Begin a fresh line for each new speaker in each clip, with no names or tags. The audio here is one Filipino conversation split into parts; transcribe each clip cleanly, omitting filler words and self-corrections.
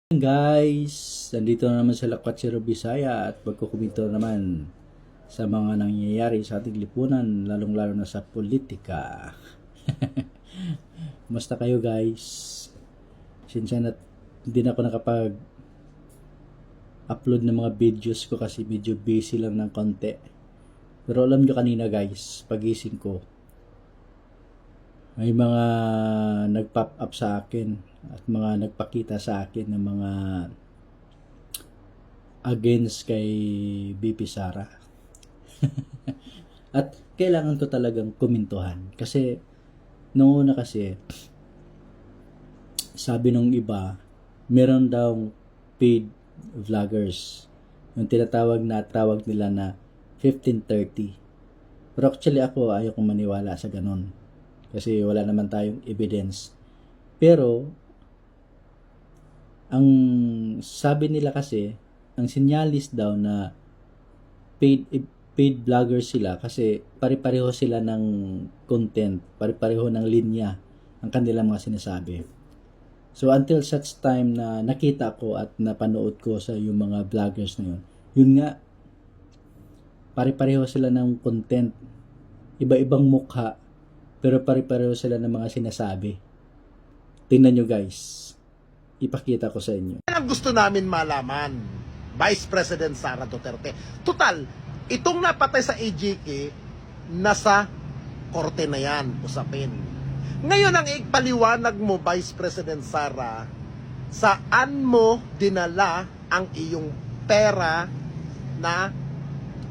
Guys, nandito na naman sa Lakwat-Siro, Bisaya at magkukomento naman sa mga nangyayari sa ating lipunan, lalong-lalo na sa politika. Kumusta kayo guys? Sinsya na hindi na ako nakapag-upload ng mga videos ko kasi medyo busy lang ng konti. Pero alam nyo kanina guys, pagising ko, may mga nag-pop up sa akin at mga nagpakita sa akin ng mga against kay BP Sara. At kailangan ko talagang komentuhan kasi noong una kasi sabi nung iba meron daw paid vloggers, yung tawag nila na 1530. Pero actually ako ayaw kong maniwala sa ganon kasi wala naman tayong evidence. Pero ang sabi nila kasi, ang sinyalis daw na paid vloggers sila kasi pare-pareho sila ng content, pare-pareho ng linya ang kanilang mga sinasabi. So until such time na nakita ko at napanood ko sa yung mga vloggers na yun nga, pare-pareho sila ng content, iba-ibang mukha, pero pare-pareho sila ng mga sinasabi. Tingnan nyo guys, ipakita ko sa inyo.
Yan ang gusto namin malaman, Vice President Sara Duterte. Total, itong napatay sa AJK, nasa korte na yan, usapin. Ngayon ang ipaliwanag mo, Vice President Sara, saan mo dinala ang iyong pera na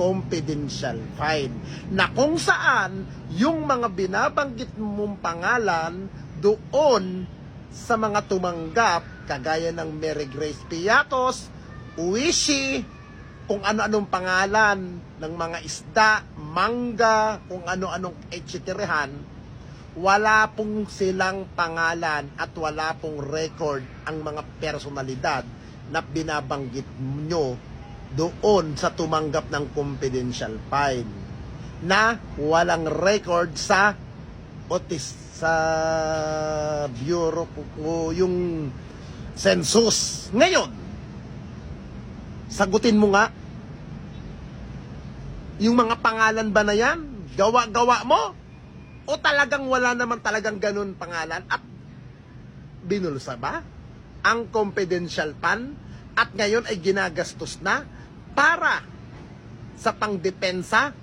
confidential file, na kung saan yung mga binabanggit mong pangalan doon sa mga tumanggap, kagaya ng Mary Grace Piatos, Uishi, kung ano-anong pangalan ng mga isda, mangga, kung ano-anong etsiterehan, wala pong silang pangalan at wala pong record ang mga personalidad na binabanggit nyo doon sa tumanggap ng confidential file na walang record sa sa bureau o yung census. Ngayon, sagutin mo nga, yung mga pangalan ba na yan, gawa-gawa mo? O talagang wala naman talagang ganun pangalan at binulsa ba ang confidential fund at ngayon ay ginagastos na para sa pangdepensa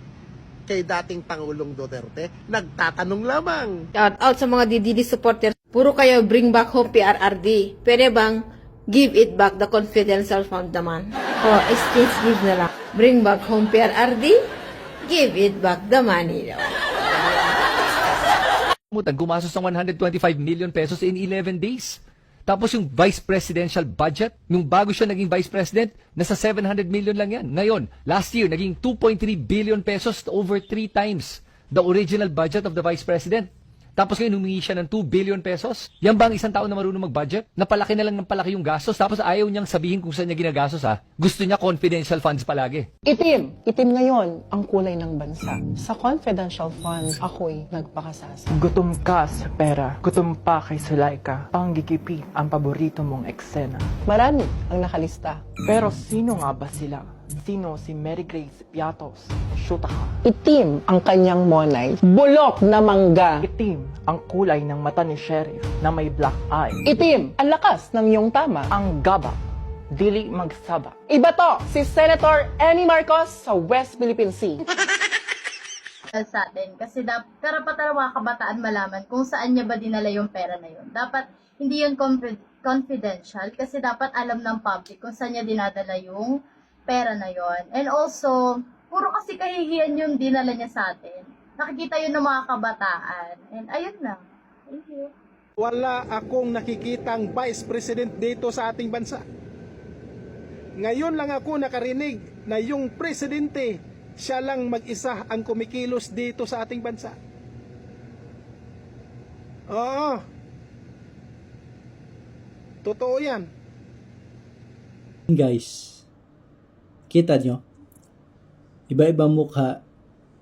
kay dating Pangulong Duterte? Nagtatanong lamang.
Shout out sa mga DDD supporters. Puro kayo bring back home PRRD. Pwede bang give it back the confidential fund naman? O, exchange give na lang. Bring back home PRRD, give it back the money.
Gumastos ng 125 million pesos in 11 days. Tapos yung vice presidential budget, nung bago siya naging vice president, nasa 700 million lang yan. Ngayon, last year, naging 2.3 billion pesos, over 3 times the original budget of the vice president. Tapos ngayon, humingi siya ng 2 billion pesos. Yan ba ang isang tao na marunong mag-budget? Napalaki na lang ng palaki yung gastos, tapos ayaw niyang sabihin kung saan niya ginagastos ha. Gusto niya confidential funds palagi.
Itim. Itim ngayon ang kulay ng bansa. Sa confidential funds, ako'y nagpakasasa.
Gutom ka sa pera. Gutom pa kay Sulaika. Panggigipi ang paborito mong eksena.
Marami ang nakalista.
Pero sino nga ba sila? Sino si Mary Grace Piatos? Shoota ka.
Itim ang kanyang monay. Bulok na mangga.
Itim ang kulay ng mata ni Sheriff na may black eye.
Itim ang lakas ng iyong tama.
Ang gaba, dili magsaba.
Iba to, si Senator Annie Marcos sa West Philippine Sea.
Sa atin kasi karapatan ng mga kabataan malaman kung saan niya ba dinala yung pera na yun. Dapat hindi yun confidential kasi dapat alam ng public kung saan niya dinadala yung pera na yon. And also, puro kasi kahihiyan yung dinala niya sa atin. Nakikita yun ng mga kabataan. And ayun na. Thank you.
Wala akong nakikitang vice president dito sa ating bansa. Ngayon lang ako nakarinig na yung presidente, siya lang mag-isa ang kumikilos dito sa ating bansa. Oo. Totoo yan.
Guys, kita nyo? Iba-ibang mukha,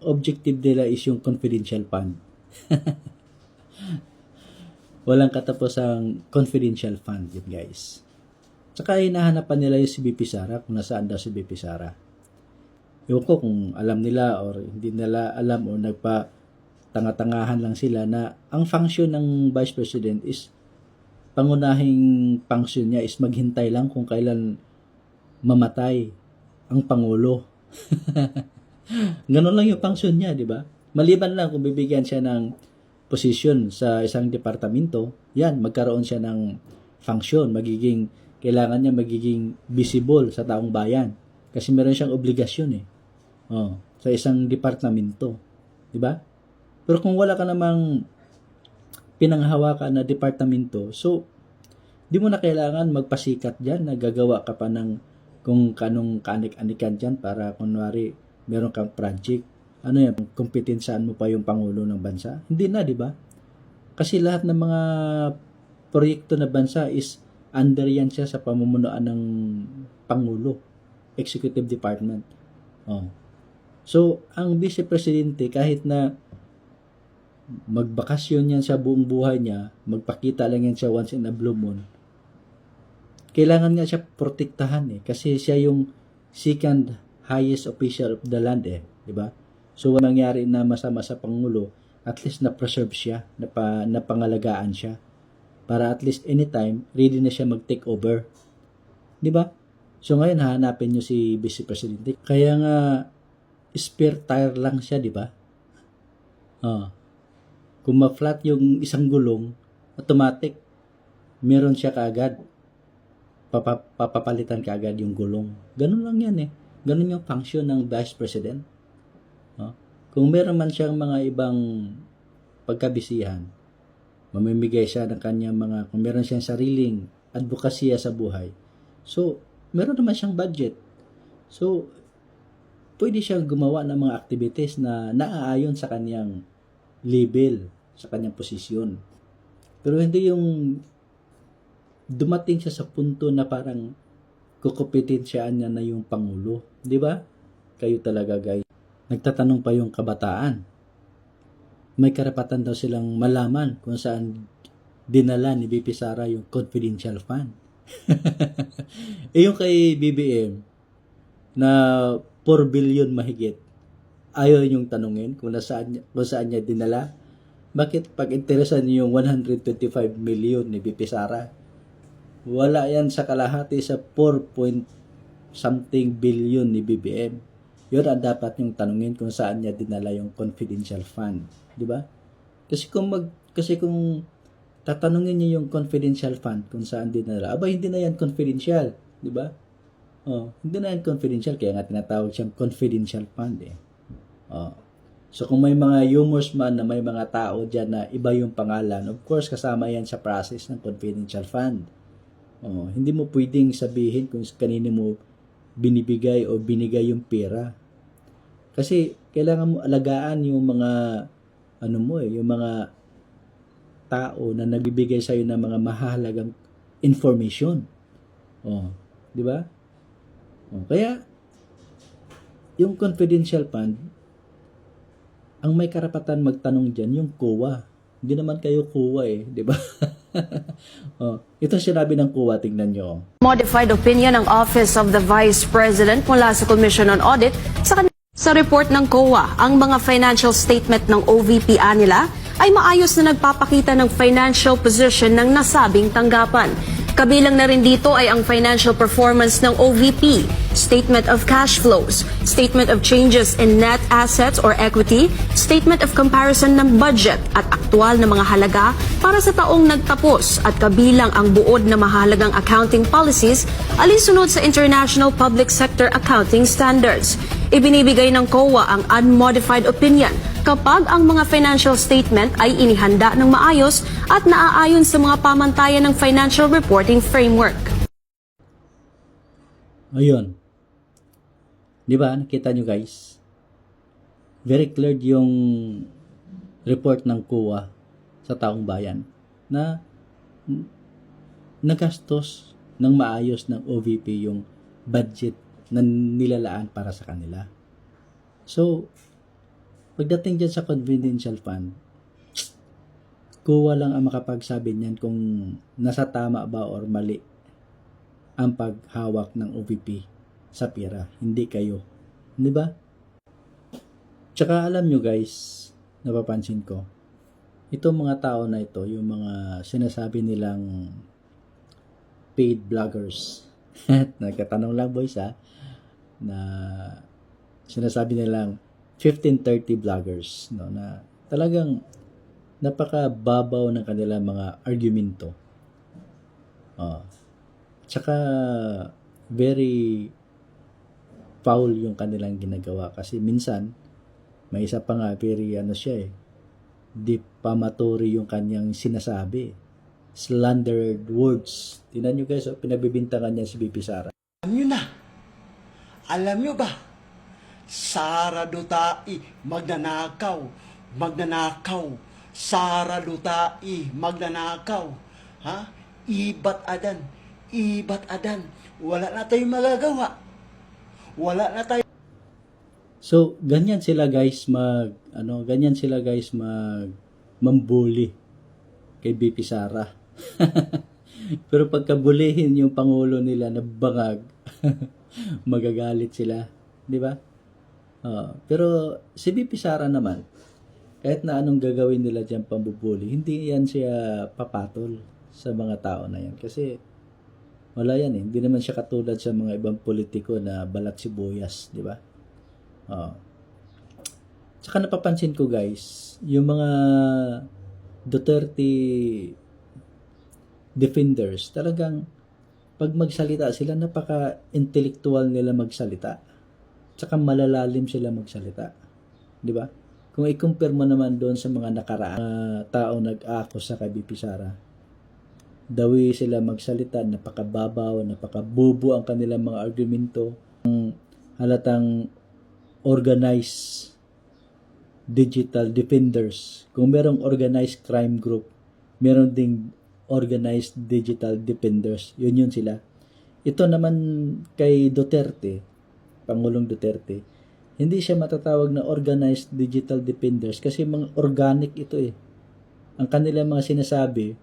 objective nila is yung confidential fund. Walang katapos ang confidential fund yun guys. Tsaka hinahanap pa nila yung si BP Sara, kung nasaan daw si BP Sara. Ewan ko kung alam nila or hindi nila alam o tanga-tangahan lang sila na ang function ng Vice President is pangunahing function niya is maghintay lang kung kailan mamatay ang Pangulo. Ganun lang yung function niya, di ba? Maliban lang kung bibigyan siya ng posisyon sa isang departamento, yan, magkaroon siya ng function, kailangan niya magiging visible sa taong bayan. Kasi meron siyang obligasyon sa isang departamento. Di ba? Pero kung wala ka namang pinanghawakan na departamento, so, di mo na kailangan magpasikat dyan, nagagawa ka pa ng kung kanong kaanik-anikan dyan para kunwari meron kang project. Ano yan, kompetensyahan mo pa yung Pangulo ng bansa? Hindi na, di ba? Kasi lahat ng mga proyekto na bansa is under yan siya sa pamumunuan ng Pangulo, Executive Department. So, ang Vice Presidente, kahit na magbakasyon yan sa buong buhay niya, magpakita lang yan siya once in a blue moon, kailangan nga siya protektahan kasi siya yung second highest official of the land di ba? So, walang nangyari na masama sa Pangulo, at least na-preserve siya, napangalagaan siya, para at least anytime, ready na siya mag-take over. Di ba? So, ngayon, hahanapin nyo si Vice Presidente. Kaya nga, spare tire lang siya, di ba? Kung ma-flat yung isang gulong, automatic, meron siya kaagad. Papapalitan kaagad yung gulong. Ganun lang yan Ganun yung function ng Vice President. Kung meron man siyang mga ibang pagkabisihan, mamimigay siya ng kanyang kung meron siyang sariling advokasya sa buhay, so, meron naman siyang budget. So, pwede siyang gumawa ng mga activities na naaayon sa kanyang level, sa kanyang posisyon. Pero hindi yung dumating siya sa punto na parang kukumpetensyahan niya na yung Pangulo. Di ba? Kayo talaga, guys. Nagtatanong pa yung kabataan. May karapatan daw silang malaman kung saan dinala ni BP Sara yung confidential fund. Yung kay BBM na 4 billion mahigit, ayaw yung tanungin kung saan niya dinala. Bakit pag-interesan niyo yung 125 million ni BP Sara? Wala yan sa kalahati sa 4 billion ni BBM. Yun ang dapat yung tanungin kung saan niya dinala yung confidential fund. Di ba? Kasi kung tatanungin niyo yung confidential fund kung saan dinala, hindi na yan confidential. Di ba? Hindi na yan confidential, kaya nga tinatawag siyang confidential fund So kung may mga rumors man na may mga tao dyan na iba yung pangalan, of course kasama yan sa process ng confidential fund. Hindi mo pwedeng sabihin kung kanino mo binibigay o binigay yung pera. Kasi kailangan mo alagaan yung mga yung mga tao na nagbibigay sa iyo ng mga mahalagang information. Di ba? Kaya yung confidential fund, ang may karapatan magtanong diyan yung COA. Hindi naman kayo COA di ba? Itong sinabi ng COA, tingnan nyo.
Modified opinion ng Office of the Vice President mula sa Commission on Audit sa report ng COA, ang mga financial statement ng OVP nila ay maayos na nagpapakita ng financial position ng nasabing tanggapan. Kabilang na rin dito ay ang financial performance ng OVP, statement of cash flows, statement of changes in net assets or equity, statement of comparison ng budget at aktual na mga halaga para sa taong nagtapos at kabilang ang buod na mahalagang accounting policies alinsunod sa International Public Sector Accounting Standards. Ibinibigay ng COA ang unmodified opinion kapag ang mga financial statement ay inihanda ng maayos at naaayon sa mga pamantayan ng financial reporting framework.
Ayun. Di ba? Nakita nyo guys? Very clear yung report ng COA sa taong bayan na nagastos ng maayos ng OVP yung budget na nilalaan para sa kanila. So, pagdating dyan sa confidential fund, COA lang ang makapagsabi niyan kung nasa tama ba or mali ang paghawak ng OVP sa pera, hindi kayo. Di ba? Tsaka alam nyo guys, napapansin ko, itong mga tao na ito, yung mga sinasabi nilang paid vloggers, nagkatanong lang boys na sinasabi nilang 15-30 vloggers, no, na talagang napakababaw ng kanilang mga argumento. Tsaka very foul yung kanilang ginagawa kasi minsan may isa pa nga very siya defamatory yung kanyang sinasabi, slandered words. Tingnan nyo guys, pinagbibintangan niya si BP Sara.
Alam nyo ba? Sara Dutai, magnanakaw. Sara Dutai, magnanakaw. Ha? Ibat adan. Wala na tayong magagawa.
So, ganyan sila guys mambuli kay BP Sara. Pero pagkabulihin yung pangulo nila na bangag, magagalit sila, di ba? Pero si BP Sara naman, kahit na anong gagawin nila diyan pambubuli, hindi yan siya papatol sa mga tao na yan kasi wala yan hindi naman siya katulad sa mga ibang politiko na balat sibuyas, di ba? Tsaka napapansin ko guys, yung mga Duterte defenders, talagang pag magsalita sila, napaka-intellectual nila magsalita. Tsaka malalalim sila magsalita. Di ba? Kung i-compare mo naman doon sa mga nakaraan tao nag-ako sa kay BP Sara, dawi sila magsalita, napakababaw, napakabubo ang kanilang mga argumento. Halatang organized digital defenders. Kung merong organized crime group, meron ding organized digital defenders. Yun sila. Ito naman kay Duterte, Pangulong Duterte, hindi siya matatawag na organized digital defenders kasi mga organic ito Ang kanilang mga sinasabi,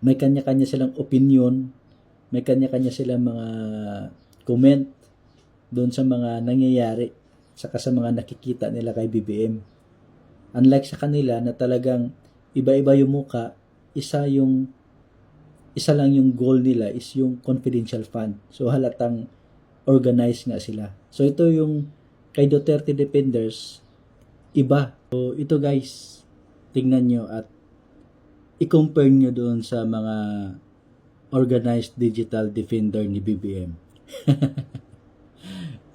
may kanya-kanya silang opinion, may kanya-kanya silang mga comment doon sa mga nangyayari saka sa mga nakikita nila kay BBM. Unlike sa kanila na talagang iba-iba yung muka, isa lang yung goal nila is yung confidential fund. So halatang organized nga sila. So ito yung kay Duterte defenders, iba. So ito guys, tingnan nyo at i-compare nyo doon sa mga organized digital defender ni BBM.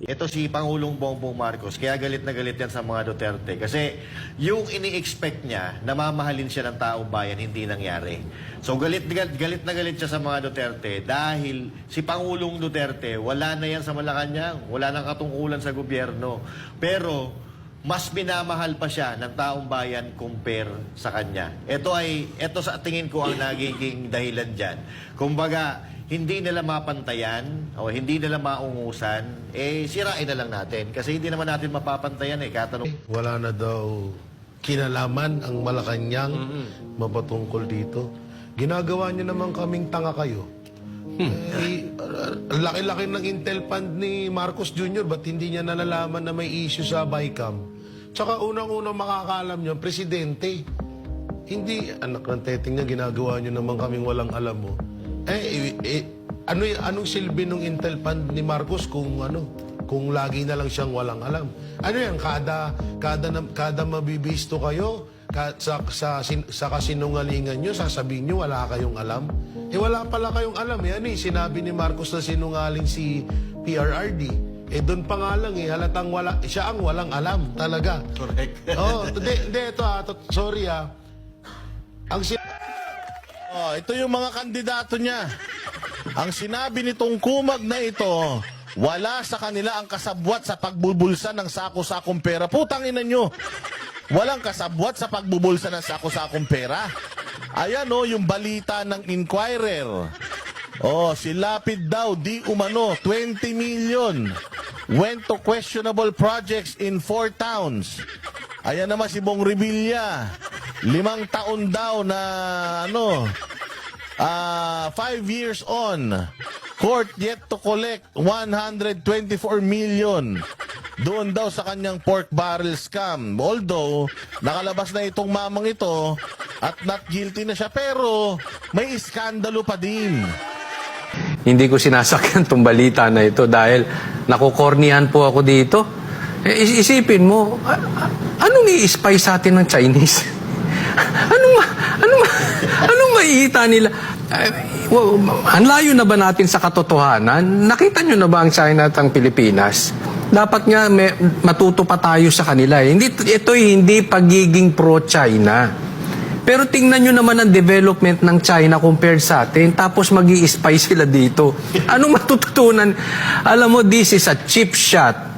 Ito si Pangulong Bongbong Marcos, kaya galit na galit yan sa mga Duterte. Kasi yung ini-expect niya, namamahalin siya ng taong bayan, hindi nangyari. So galit na galit siya sa mga Duterte dahil si Pangulong Duterte, wala na yan sa Malacanang, wala nang katungkulan sa gobyerno. Pero mas minamahal pa siya ng taong bayan compare sa kanya. Ito sa tingin ko ang nagiging dahilan dyan. Kumbaga, hindi nila mapantayan o hindi nila maungusan, sirain na lang natin. Kasi hindi naman natin mapapantayan katanong.
Wala na daw kinalaman ang Malacanang mapatungkol dito. Ginagawa niyo naman kaming tanga kayo. Laki-laki ng intel fund ni Marcos Jr. Ba't hindi niya nalalaman na may issue sa BICAM? Tsaka unang-unang makakalam niyo, presidente. Hindi, anak ng teteng niya, ginagawa niyo naman kaming walang alam mo. Anong silbi ng intel fund ni Marcos kung lagi na lang siyang walang alam? Ano yan, kada mabibisto kayo, sa kasinungalingan nyo, sasabihin nyo wala kayong alam? Wala pala kayong alam. Yan sinabi ni Marcos na sinungaling si PRRD. Doon pa nga lang halatang siya ang walang alam talaga.
Correct.
Hindi, sorry ito yung mga kandidato niya. Ang sinabi nitong kumag na ito, wala sa kanila ang kasabwat sa pagbubulsa ng sako-sakong pera. Putang ina nyo. Walang kasabwat sa pagbubulsa ng sako-sakong pera. Ayan yung balita ng Inquirer. Si Lapid daw, di umano, 20 million. Went to questionable projects in 4 towns. Ayan naman si Bong Revilla. 5 taon daw na 5 years on. court yet to collect 124 million doon daw sa kanyang pork barrel scam. Although, nakalabas na itong mamang ito at not guilty na siya, pero may iskandalo pa din.
Hindi ko sinasakyan tong balita na ito dahil nakukornihan po ako dito. Isipin mo, anong i-spy sa atin ng Chinese? anong maiita nila? Ang layo na ba natin sa katotohanan? Nakita nyo na ba ang China at ang Pilipinas? Dapat nga matuto pa tayo sa kanila. Hindi pagiging pro-China. Pero tingnan nyo naman ang development ng China compared sa atin, tapos mag-i-spy sila dito. Anong matututunan? Alam mo, this is a cheap shot.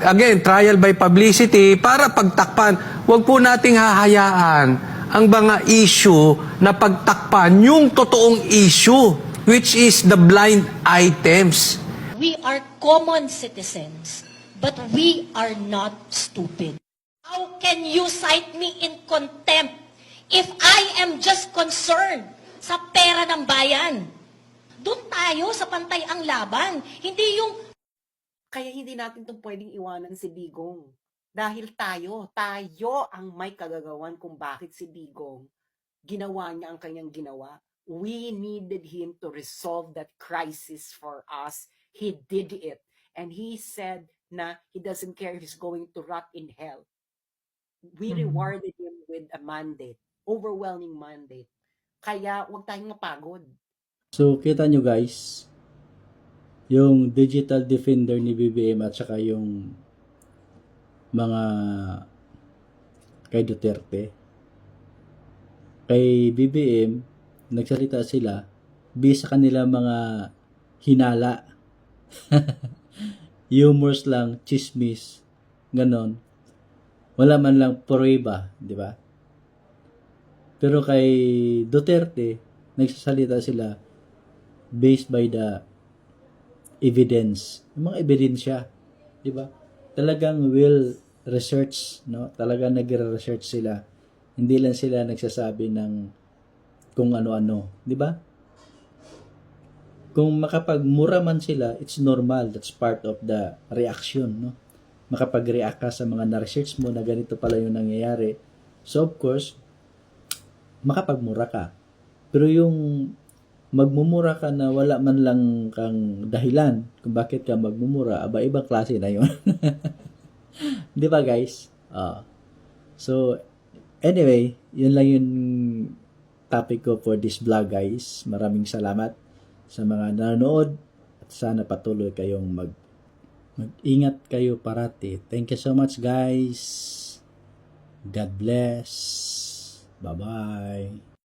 Again, trial by publicity para pagtakpan. Huwag po nating hahayaan ang mga issue na pagtakpan yung totoong issue, which is the blind items.
We are common citizens, but we are not stupid. How can you cite me in contempt if I am just concerned sa pera ng bayan? Doon tayo sa pantay ang laban, hindi yung...
Kaya hindi natin itong pwedeng iwanan si Digong. Dahil tayo ang may kagagawan kung bakit si Digong ginawa niya ang kanyang ginawa. We needed him to resolve that crisis for us. He did it. And he said na he doesn't care if he's going to rot in hell. We rewarded him with a mandate, overwhelming mandate. Kaya huwag tayong mapagod.
So, kita nyo guys, yung digital defender ni BBM at saka yung mga kay Duterte. Kay BBM, nagsalita sila based sa kanila mga hinala. Humors lang, chismis, ganon. Wala man lang prueba, di ba? Pero kay Duterte, nagsasalita sila based by the evidence. Yung mga ebidensya, di ba? Talagang well research, no? Talagang nagre-research sila. Hindi lang sila nagsasabi ng kung ano-ano, di ba? Kung makapagmura man sila, it's normal. That's part of the reaction, no? Makapag-react ka sa mga na-research mo na ganito pala yung nangyayari. So, of course, makapagmura ka. Pero yung magmumura ka na wala man lang kang dahilan kung bakit ka magmumura, ibang klase na yun. Di ba, guys? So, anyway, yun lang yung topic ko for this vlog, guys. Maraming salamat sa mga nanonood at sana patuloy kayong mag-ingat kayo parati. Thank you so much, guys. God bless. Bye-bye.